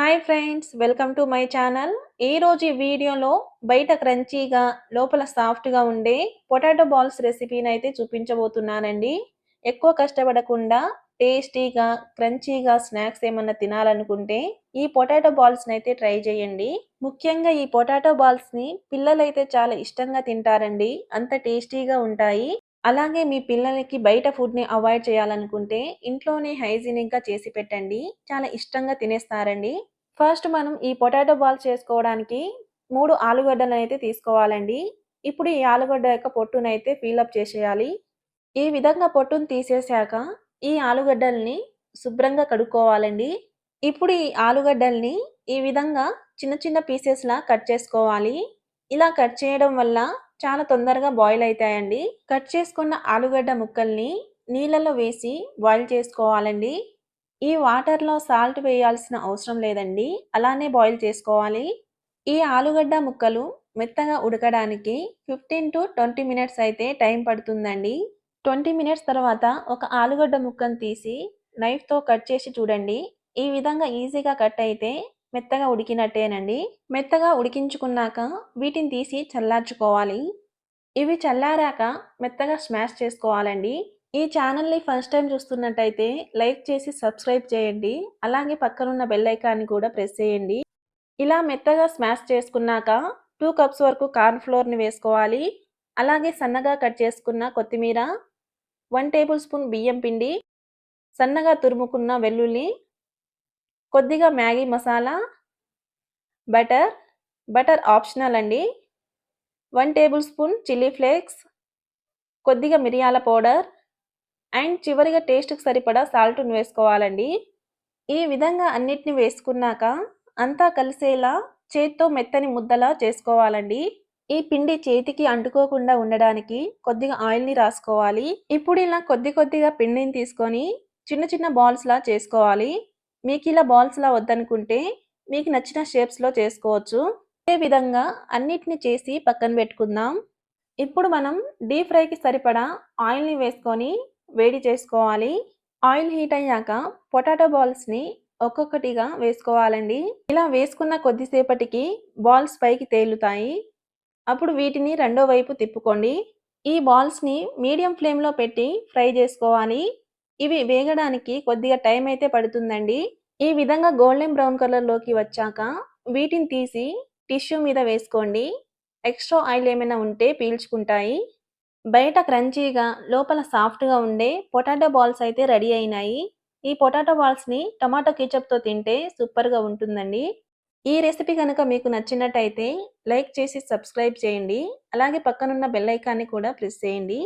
Hi friends, welcome to my channel. ఈరోజు ఈ వీడియోలో బయట క్రంచీగా లోపల సాఫ్ట్గా ఉండే పొటాటో బాల్స్ రెసిపీని అయితే చూపించబోతున్నానండి. ఎక్కువ కష్టపడకుండా టేస్టీగా క్రంచీగా స్నాక్స్ ఏమన్నా తినాలనుకుంటే ఈ పొటాటో బాల్స్ని అయితే ట్రై చేయండి. ముఖ్యంగా ఈ పొటాటో బాల్స్ని పిల్లలైతే చాలా ఇష్టంగా తింటారండి. అంత టేస్టీగా ఉంటాయి. అలాగే మీ పిల్లలకి బయట ఫుడ్‌ని అవాయిడ్ చేయాలనుకుంటే ఇంట్లోనే హైజీనిక్‌గా చేసి పెట్టండి. చాలా ఇష్టంగా తినేస్తారండి. ఫస్ట్ మనం ఈ పొటాటో బాల్స్ చేసుకోవడానికి 3 ఆలుగడ్డలనైతే తీసుకోవాలండి. ఇప్పుడు ఈ ఆలుగడ్డ యొక్క పొట్టునైతే ఫిలప్ చేసేయాలి. ఈ విధంగా పొట్టును తీసేశాక ఈ ఆలుగడ్డల్ని శుభ్రంగా కడుక్కోవాలండి. ఇప్పుడు ఈ ఆలుగడ్డల్ని ఈ విధంగా చిన్న చిన్న పీసెస్‌లా కట్ చేసుకోవాలి. ఇలా కట్ చేయడం వల్ల చాలా తొందరగా బాయిల్ అయితాయండి. కట్ చేసుకున్న ఆలుగడ్డ ముక్కల్ని నీళ్ళలో వేసి బాయిల్ చేసుకోవాలండి. ఈ వాటర్‌లో సాల్ట్ వేయాల్సిన అవసరం లేదండి. అలానే బాయిల్ చేసుకోవాలి. ఈ ఆలుగడ్డ ముక్కలు మెత్తగా ఉడకడానికి 15-20 మినిట్స్ అయితే టైం పడుతుందండి. 20 మినిట్స్ తర్వాత ఒక ఆలుగడ్డ ముక్కను తీసి నైఫ్‌తో కట్ చేసి చూడండి. ఈ విధంగా ఈజీగా కట్ అయితే మెత్తగా ఉడికినట్టేనండి. మెత్తగా ఉడికించుకున్నాక వీటిని తీసి చల్లార్చుకోవాలి. ఇవి చల్లారాక మెత్తగా స్మాష్ చేసుకోవాలండి. ఈ ఛానల్‌ని ఫస్ట్ టైం చూస్తున్నట్టయితే లైక్ చేసి సబ్స్క్రైబ్ చేయండి. అలాగే పక్కనున్న బెల్ ఐకాన్‌ని కూడా ప్రెస్ చేయండి. ఇలా మెత్తగా స్మాష్ చేసుకున్నాక 2 కప్స్ వరకు కార్న్ ఫ్లోర్‌ని వేసుకోవాలి. అలాగే సన్నగా కట్ చేసుకున్న కొత్తిమీర, 1 టేబుల్ స్పూన్ బియ్యం పిండి, సన్నగా తురుముకున్న వెల్లుల్లి, కొద్దిగా మ్యాగీ మసాలా, బటర్ ఆప్షనల్ అండి. 1 టేబుల్ స్పూన్ చిల్లీ ఫ్లేక్స్, కొద్దిగా మిరియాల పౌడర్ అండ్ చివరిగా టేస్ట్‌కి సరిపడా సాల్ట్‌ని వేసుకోవాలండి. ఈ విధంగా అన్నిటిని వేసుకున్నాక అంతా కలిసేలా చేత్తో మెత్తని ముద్దలా చేసుకోవాలండి. ఈ పిండి చేతికి అంటుకోకుండా ఉండడానికి కొద్దిగా ఆయిల్‌ని రాసుకోవాలి. ఇప్పుడు ఇలా కొద్దిగా పిండిని తీసుకొని చిన్న చిన్న బాల్స్‌లా చేసుకోవాలి. మీకు ఇలా బాల్స్‌లా వద్దనుకుంటే మీకు నచ్చిన షేప్స్‌లో చేసుకోవచ్చు. ఇదే విధంగా అన్నిటిని చేసి పక్కన పెట్టుకుందాం. ఇప్పుడు మనం డీప్ ఫ్రైకి సరిపడా ఆయిల్‌ని వేసుకొని వేడి చేసుకోవాలి. ఆయిల్ హీట్ అయ్యాక పొటాటో బాల్స్‌ని ఒక్కొక్కటిగా వేసుకోవాలండి. ఇలా వేసుకున్న కొద్దిసేపటికి బాల్స్ పైకి తేలుతాయి. అప్పుడు వీటిని రెండో వైపు తిప్పుకోండి. ఈ బాల్స్‌ని మీడియం ఫ్లేమ్‌లో పెట్టి ఫ్రై చేసుకోవాలి. ఇవి వేగడానికి కొద్దిగా టైం అయితే పడుతుందండి. ఈ విధంగా గోల్డెన్ బ్రౌన్ కలర్‌లోకి వచ్చాక వీటిని తీసి టిష్యూ మీద వేసుకోండి. ఎక్స్ట్రా ఆయిల్ ఏమైనా ఉంటే పీల్చుకుంటాయి. బయట క్రంచీగా లోపల సాఫ్ట్‌గా ఉండే పొటాటో బాల్స్ అయితే రెడీ అయినాయి. ఈ పొటాటో బాల్స్‌ని టమాటో కెచప్‌తో తింటే సూపర్‌గా ఉంటుందండి. ఈ రెసిపీ కనుక మీకు నచ్చినట్టయితే లైక్ చేసి సబ్స్క్రైబ్ చేయండి. అలాగే పక్కనున్న బెల్ ఐకాన్‌ని కూడా ప్రెస్ చేయండి.